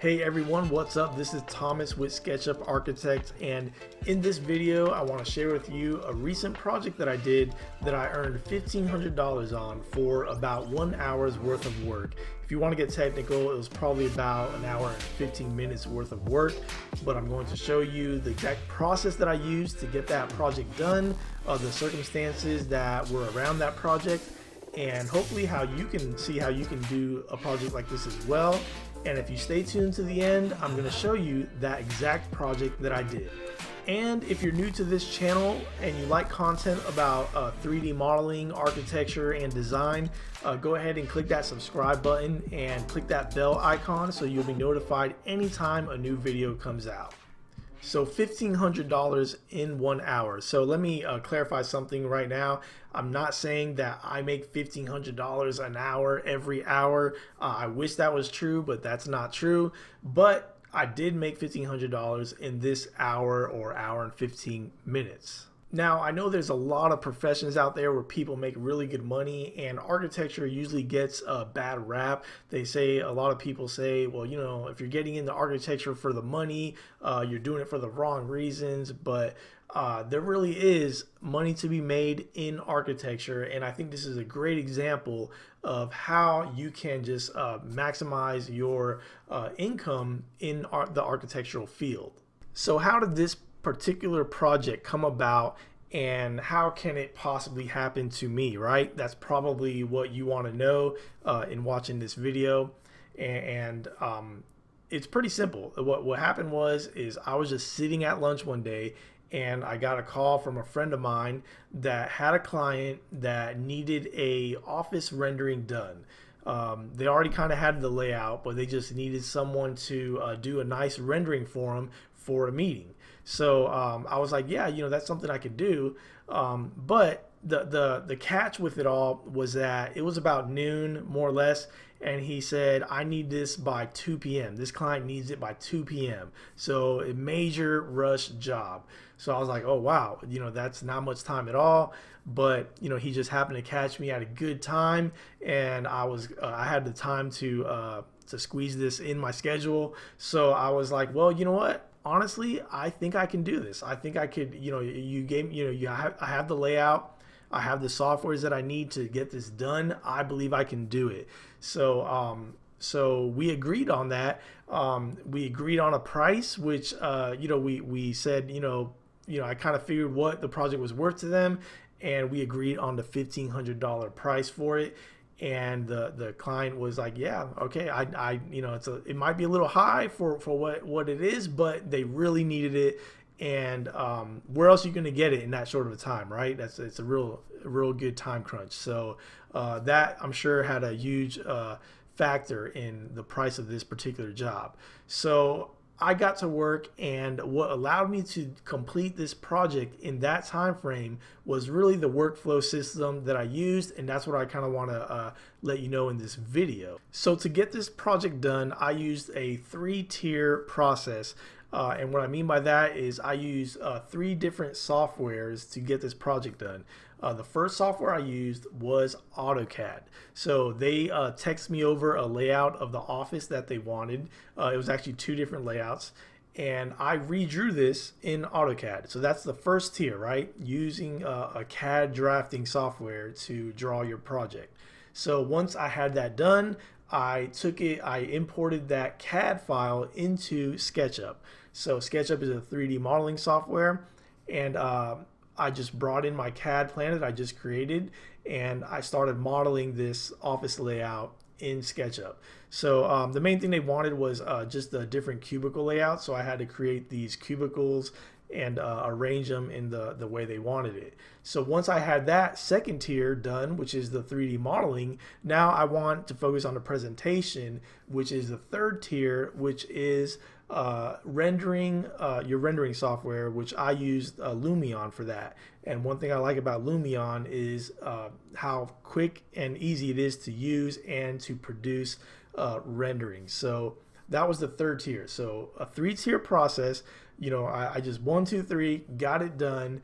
Hey everyone, what's up? This is Thomas with SketchUp Architect, and in this video I want to share with you a recent project that I did that I earned $1,500 on for about 1 hour's worth of work. If you want to get technical, it was probably about an hour and 15 minutes worth of work, but I'm going to show you the exact process that I used to get that project done, the circumstances that were around that project, and hopefully how you can see how you can do a project like this as well. And if you stay tuned to the end, I'm going to show you that exact project that I did. And if you're new to this channel and you like content about 3D modeling, architecture, and design, go ahead and click that subscribe button and click that bell icon so you'll be notified anytime a new video comes out. So $1,500 in 1 hour. So let me clarify something right now. I'm not saying that I make $1,500 an hour every hour. I wish that was true, but that's not true. But I did make $1,500 in this hour or hour and 15 minutes. Now, I know there's a lot of professions out there where people make really good money, and architecture usually gets a bad rap. A lot of people say, well, you know, if you're getting into architecture for the money, you're doing it for the wrong reasons. But there really is money to be made in architecture, and I think this is a great example of how you can just maximize your income in the architectural field. So how did this particular project come about, and how can it possibly happen to me, right? That's probably what you want to know in watching this video. And it's pretty simple. What happened is I was just sitting at lunch one day and I got a call from a friend of mine that had a client that needed a office rendering done. They already kind of had the layout, but they just needed someone to do a nice rendering for them for a meeting. So I was like, yeah, you know, that's something I could do. But the catch with it all was that it was about noon, more or less, and he said, I need this by 2 p.m. This client needs it by 2 p.m. So a major rush job. So I was like, oh, wow, you know, that's not much time at all. But, you know, he just happened to catch me at a good time, and I had the time to squeeze this in my schedule. So I was like, well, you know what? Honestly, I think I can do this. I think I could, you know, I have the layout. I have the softwares that I need to get this done. I believe I can do it. So, so we agreed on that. We agreed on a price, which, you know, we said, you know, I kind of figured what the project was worth to them, and we agreed on the $1,500 price for it. And the client was like, yeah, okay, you know, it might be a little high for what it is, but they really needed it. And where else are you going to get it in that short of a time, right? It's a real good time crunch. So that, I'm sure, had a huge factor in the price of this particular job. So I got to work, and what allowed me to complete this project in that time frame was really the workflow system that I used, and that's what I kind of want to let you know in this video. So to get this project done, I used a 3-tier process. And what I mean by that is I used 3 different softwares to get this project done. The first software I used was Autocad. So they texted me over a layout of the office that they wanted. It was actually 2 different layouts, and I redrew this in AutoCAD. So that's the first tier, right? Using a CAD drafting software to draw your project. So once I had that done, I imported that CAD file into SketchUp. So SketchUp is a 3D modeling software, and I just brought in my CAD plan that I just created, and I started modeling this office layout in SketchUp. So the main thing they wanted was just the different cubicle layouts. So I had to create these cubicles and arrange them in the way they wanted it. So once I had that second tier done, which is the 3D modeling, now I want to focus on the presentation, which is the third tier, which is rendering, your rendering software, which I used Lumion for that. And one thing I like about Lumion is how quick and easy it is to use and to produce rendering. So that was the third tier. So a 3-tier process. You know, I just 1, 2, 3 got it done.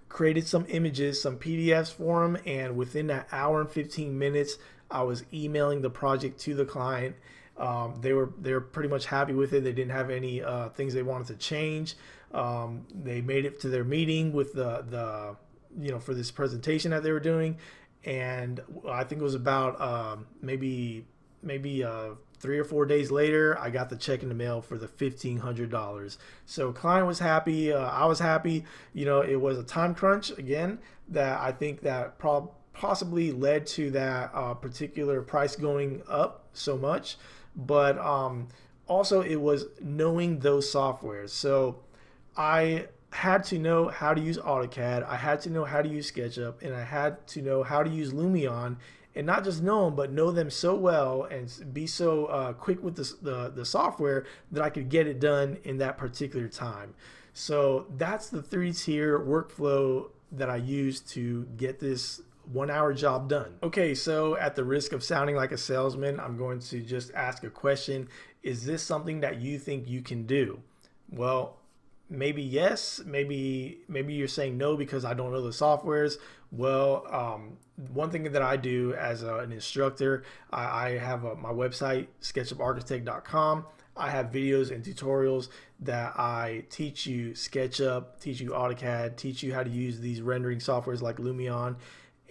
Created some images, some PDFs for them, and within that hour and 15 minutes I was emailing the project to the client. They were pretty much happy with it. They didn't have any things they wanted to change. They made it to their meeting with the for this presentation that they were doing, and I think it was about maybe 3 or 4 days later, I got the check in the mail for the $1,500. So client was happy, I was happy. It was a time crunch again that I think that possibly led to that particular price going up so much, but also it was knowing those softwares. So I had to know how to use Autocad, I had to know how to use SketchUp, and I had to know how to use Lumion, and not just know them, but know them so well and be so quick with the software that I could get it done in that particular time. So that's the 3-tier workflow that I use to get this 1-hour job done. Okay, so at the risk of sounding like a salesman, I'm going to just ask a question. Is this something that you think you can do? Well, maybe yes, maybe you're saying no because I don't know the softwares. Well, one thing that I do as an instructor, I have my website, SketchUpArchitect.com. I have videos and tutorials that I teach you SketchUp, teach you AutoCAD, teach you how to use these rendering softwares like Lumion.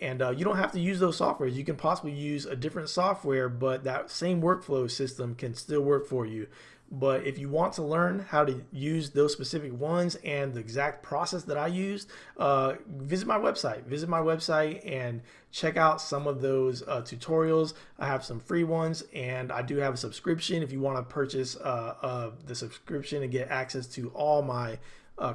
And you don't have to use those softwares. You can possibly use a different software, but that same workflow system can still work for you. But if you want to learn how to use those specific ones and the exact process that I used, visit my website. Visit my website and check out some of those tutorials. I have some free ones, and I do have a subscription if you want to purchase the subscription and get access to all my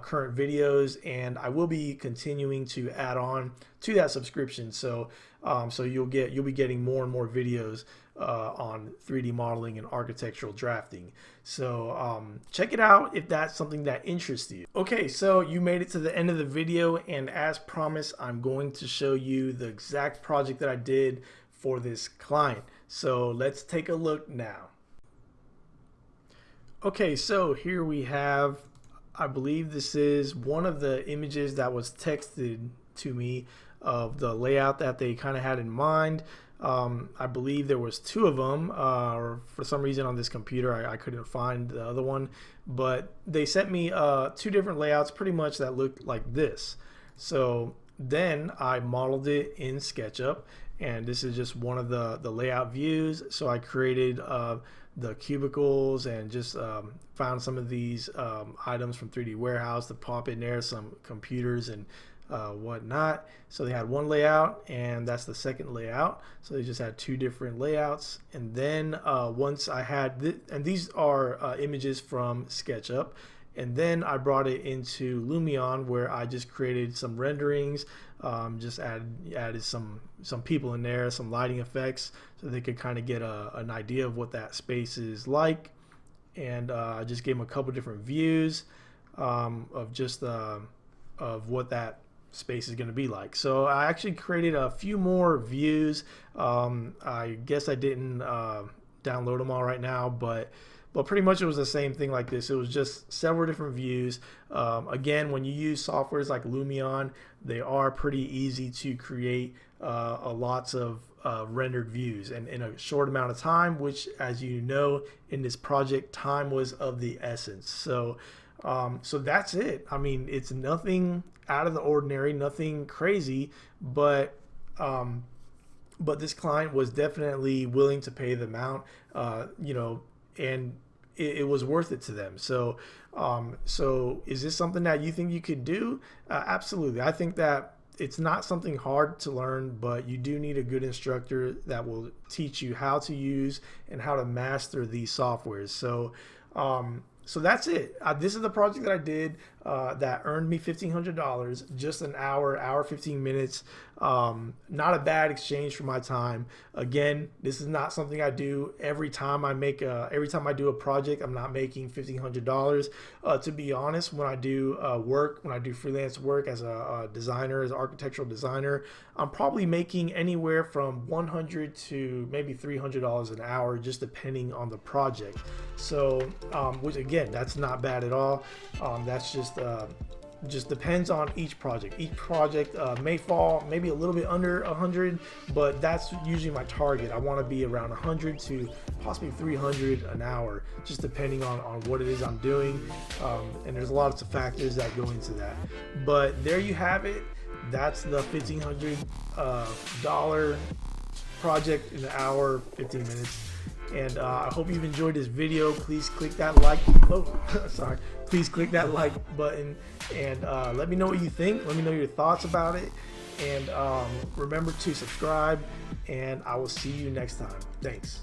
current videos, and I will be continuing to add on to that subscription. So you'll be getting more and more videos on 3D modeling and architectural drafting. So check it out if that's something that interests you. Okay, so you made it to the end of the video, and as promised, I'm going to show you the exact project that I did for this client. So let's take a look now. Okay, so here we have, I believe this is one of the images that was texted to me of the layout that they kind of had in mind. I believe there was 2 of them, or for some reason on this computer I couldn't find the other one, but they sent me 2 different layouts pretty much that looked like this. So then I modeled it in SketchUp, and this is just one of the layout views. So I created the cubicles and just found some of these items from 3D Warehouse to pop in there, some computers and whatnot. So they had one layout, and that's the second layout. So they just had 2 different layouts. And then once I had and these are images from SketchUp, and then I brought it into Lumion, where I just created some renderings, just added some people in there, some lighting effects, so they could kind of get an idea of what that space is like. And I just gave them a couple different views of just of what that space is going to be like. So I actually created a few more views. I guess I didn't download them all right now, but pretty much it was the same thing like this. It was just several different views. Again, when you use softwares like Lumion, they are pretty easy to create lots of rendered views, and in a short amount of time, which, as you know, in this project, time was of the essence. So so that's it. I mean, it's nothing out of the ordinary, nothing crazy, but this client was definitely willing to pay the amount, and it was worth it to them. So so is this something that you think you could do? Absolutely. I think that it's not something hard to learn, but you do need a good instructor that will teach you how to use and how to master these softwares. So so that's it. This is the project that I did that earned me $1,500, just an hour 15 minutes. Not a bad exchange for my time. Again, this is not something I do every time I make every time I do a project. I'm not making $1,500. To be honest, when I do when I do freelance work as a designer, as an architectural designer, I'm probably making anywhere from $100 to maybe $300 an hour, just depending on the project. So which again, that's not bad at all. That's just just depends on each project. Each project may fall maybe a little bit under 100, but that's usually my target. I want to be around 100 to possibly 300 an hour, just depending on what it is I'm doing. And there's lots of factors that go into that. But there you have it. That's the $1,500 project in an hour, 15 minutes. And I hope you've enjoyed this video. Please click that like. Oh, sorry. Please click that like button and let me know what you think. Let me know your thoughts about it. And remember to subscribe. And I will see you next time. Thanks.